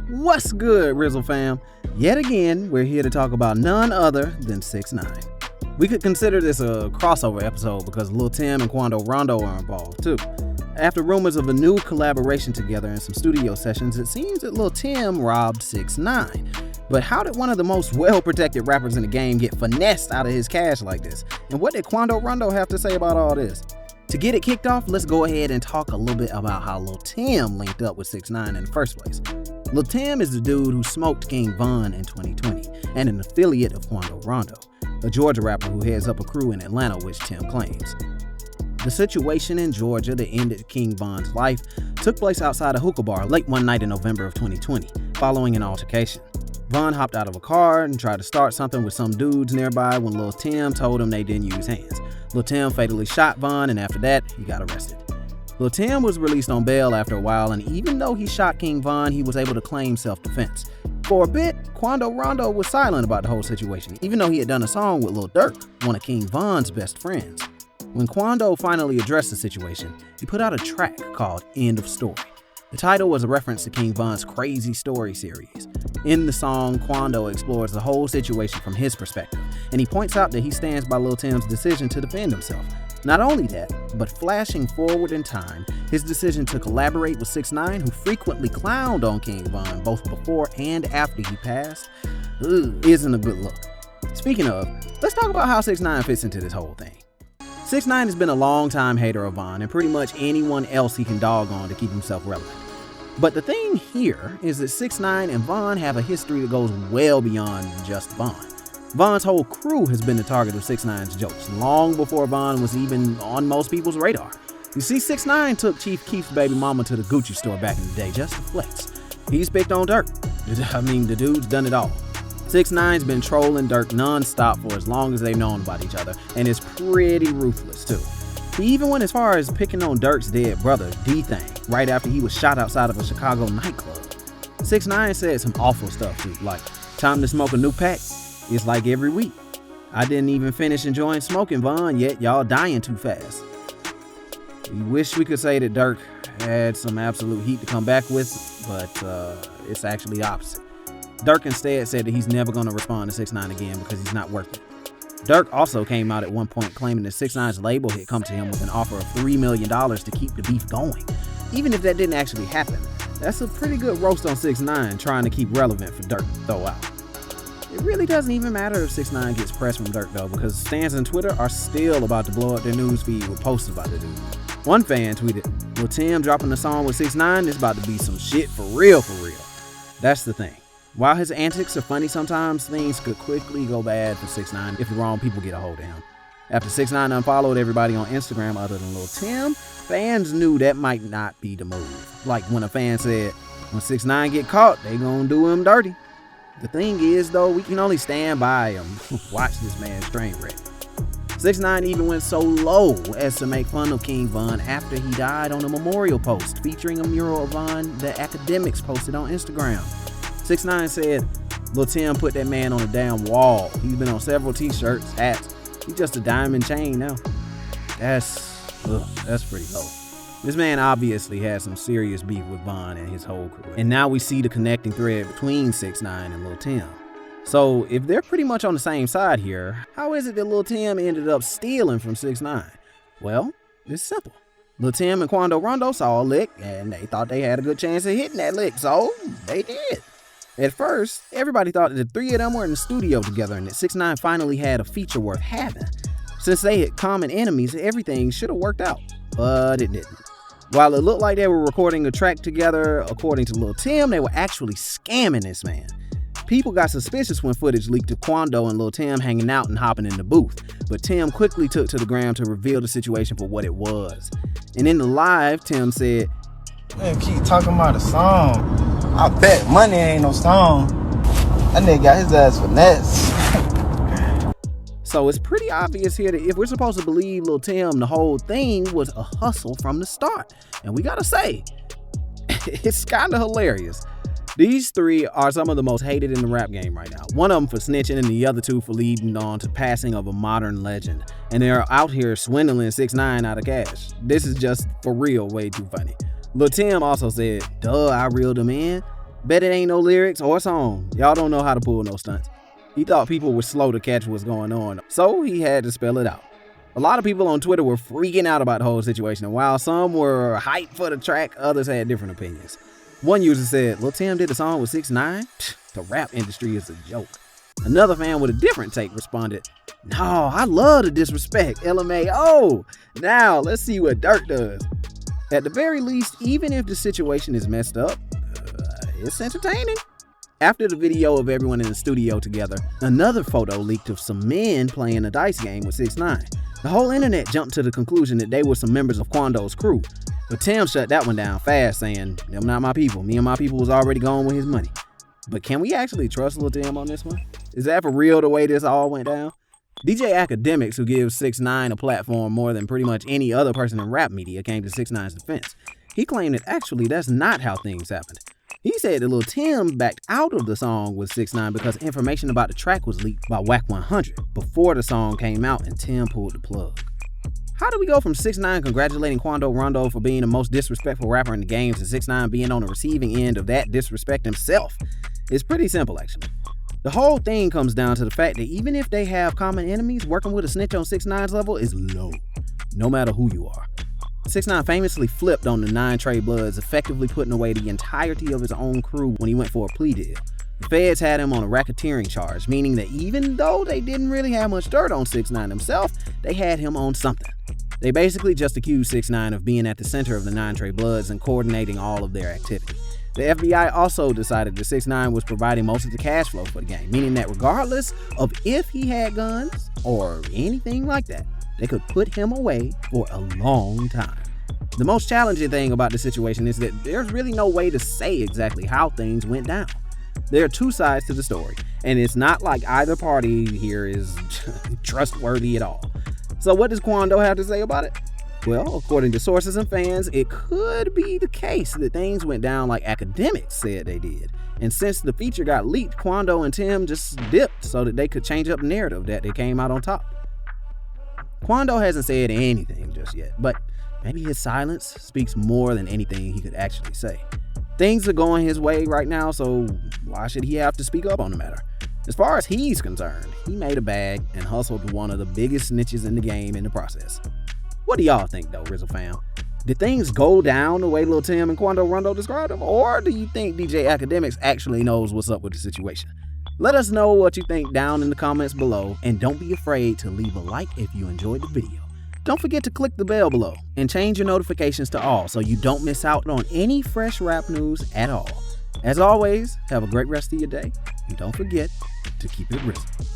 What's good, Rizzle fam? Yet again, we're here to talk about none other than 6ix9ine. We could consider this a crossover episode because Lul Tim and Quando Rondo are involved too. After rumors of a new collaboration together and some studio sessions, it seems that Lul Tim robbed 6ix9ine. But how did one of the most well-protected rappers in the game get finessed out of his cash like this? And what did Quando Rondo have to say about all this? To get it kicked off, let's go ahead and talk a little bit about how Lul Tim linked up with 6ix9ine in the first place. Lul Tim is the dude who smoked King Von in 2020 and an affiliate of Quando Rondo, a Georgia rapper who heads up a crew in Atlanta, which Tim claims. The situation in Georgia that ended King Von's life took place outside a hookah bar late one night in November of 2020, following an altercation. Von hopped out of a car and tried to start something with some dudes nearby when Lul Tim told him they didn't use hands. Lul Tim fatally shot Von, and after that, he got arrested. Lul Tim was released on bail after a while, and even though he shot King Von, he was able to claim self-defense. For a bit, Quando Rondo was silent about the whole situation, even though he had done a song with Lil Durk, one of King Von's best friends. When Quando finally addressed the situation, he put out a track called End of Story. The title was a reference to King Von's Crazy Story series. In the song, Quando explores the whole situation from his perspective, and he points out that he stands by Lul Tim's decision to defend himself. Not only that, but flashing forward in time, his decision to collaborate with 6ix9ine, who frequently clowned on King Von both before and after he passed, isn't a good look. Speaking of, let's talk about how 6ix9ine fits into this whole thing. 6ix9ine has been a long-time hater of Von and pretty much anyone else he can dog on to keep himself relevant. But the thing here is that 6ix9ine and Von have a history that goes well beyond just Von. Von's whole crew has been the target of 6ix9ine's jokes long before Von was even on most people's radar. You see, 6ix9ine took Chief Keef's baby mama to the Gucci store back in the day just to flex. He's picked on Durk. The dude's done it all. 6ix9ine's been trolling Durk non-stop for as long as they've known about each other, and is pretty ruthless too. He even went as far as picking on Durk's dead brother, D-Thing, right after he was shot outside of a Chicago nightclub. 6ix9ine said some awful stuff too, like, time to smoke a new pack? It's like every week. I didn't even finish enjoying smoking, Von, yet y'all dying too fast. We wish we could say that Durk had some absolute heat to come back with, but it's actually the opposite. Durk instead said that he's never going to respond to 6ix9ine again because he's not worth it. Durk also came out at one point claiming that 6ix9ine's label had come to him with an offer of $3 million to keep the beef going. Even if that didn't actually happen, that's a pretty good roast on 6ix9ine trying to keep relevant for Durk to throw out. It really doesn't even matter if 6ix9ine gets press from Durk though, because stans on Twitter are still about to blow up their newsfeed with posts about the dude. One fan tweeted, Lul Tim dropping a song with 6ix9ine is about to be some shit for real for real. That's the thing. While his antics are funny sometimes, things could quickly go bad for 6ix9ine if the wrong people get a hold of him. After 6ix9ine unfollowed everybody on Instagram other than Lul Tim, fans knew that might not be the move. Like when a fan said, when 6ix9ine get caught, they gonna do him dirty. The thing is though, we can only stand by him, watch this man's train wreck. 6ix9ine even went so low as to make fun of King Von after he died on a memorial post featuring a mural of Von that academics posted on Instagram. 6ix9ine said, Lul Tim put that man on a damn wall. He's been on several t-shirts, hats. He's just a diamond chain now. That's pretty low. This man obviously had some serious beef with Von and his whole crew. And now we see the connecting thread between 6ix9ine and Lul Tim. So if they're pretty much on the same side here, how is it that Lul Tim ended up stealing from 6ix9ine? Well, it's simple. Lul Tim and Quando Rondo saw a lick and they thought they had a good chance of hitting that lick, so they did. At first, everybody thought that the three of them were in the studio together and that 6ix9ine finally had a feature worth having. Since they had common enemies, everything should have worked out, but it didn't. While it looked like they were recording a track together, according to Lul Tim, they were actually scamming this man. People got suspicious when footage leaked of Quando and Lul Tim hanging out and hopping in the booth, but Tim quickly took to the gram to reveal the situation for what it was. And in the live, Tim said, Man, keep talking about a song. I bet money ain't no song. That nigga got his ass finessed. So it's pretty obvious here that if we're supposed to believe Lul Tim, the whole thing was a hustle from the start. And we gotta say, it's kind of hilarious. These three are some of the most hated in the rap game right now. One of them for snitching and the other two for leading on to passing of a modern legend. And they're out here swindling 6ix9ine out of cash. This is just for real way too funny. Lul Tim also said, duh, I reeled him in. Bet it ain't no lyrics or song. Y'all don't know how to pull no stunts. He thought people were slow to catch what's going on, so he had to spell it out. A lot of people on Twitter were freaking out about the whole situation, and while some were hyped for the track, others had different opinions. One user said, Lul Tim did a song with 6ix9ine? The rap industry is a joke. Another fan with a different take responded, no, I love the disrespect, LMAO. Now, let's see what Dirt does. At the very least, even if the situation is messed up, it's entertaining. After the video of everyone in the studio together, another photo leaked of some men playing a dice game with 6ix9ine. The whole internet jumped to the conclusion that they were some members of Quando's crew, but Tim shut that one down fast, saying, them not my people. Me and my people was already gone with his money. But can we actually trust Lul Tim on this one? Is that for real the way this all went down? DJ Academics, who gives 6ix9ine a platform more than pretty much any other person in rap media, came to 6ix9ine's defense. He claimed that actually that's not how things happened. He said that Lul Tim backed out of the song with 6ix9ine because information about the track was leaked by Wack 100 before the song came out and Tim pulled the plug. How do we go from 6ix9ine congratulating Quando Rondo for being the most disrespectful rapper in the game to 6ix9ine being on the receiving end of that disrespect himself? It's pretty simple, actually. The whole thing comes down to the fact that even if they have common enemies, working with a snitch on 6ix9ine's level is low, no matter who you are. 6ix9ine famously flipped on the 9 Trey Bloods, effectively putting away the entirety of his own crew when he went for a plea deal. The feds had him on a racketeering charge, meaning that even though they didn't really have much dirt on 6ix9ine himself, they had him on something. They basically just accused 6ix9ine of being at the center of the 9 Trey Bloods and coordinating all of their activity. The FBI also decided that 6ix9ine was providing most of the cash flow for the game, meaning that regardless of if he had guns or anything like that, they could put him away for a long time. The most challenging thing about the situation is that there's really no way to say exactly how things went down. There are two sides to the story, and it's not like either party here is trustworthy at all. So what does Quando have to say about it? Well, according to sources and fans, it could be the case that things went down like Academics said they did. And since the feature got leaked, Quando and Tim just dipped so that they could change up the narrative that they came out on top. Quando hasn't said anything just yet, but maybe his silence speaks more than anything he could actually say. Things are going his way right now, so why should he have to speak up on the matter? As far as he's concerned, he made a bag and hustled one of the biggest snitches in the game in the process. What do y'all think though, Rizzle fam? Did things go down the way Lul Tim and Quando Rondo described them, or do you think DJ Academics actually knows what's up with the situation? Let us know what you think down in the comments below, and don't be afraid to leave a like if you enjoyed the video. Don't forget to click the bell below and change your notifications to all so you don't miss out on any fresh rap news at all. As always, have a great rest of your day, and don't forget to keep it Rizzle.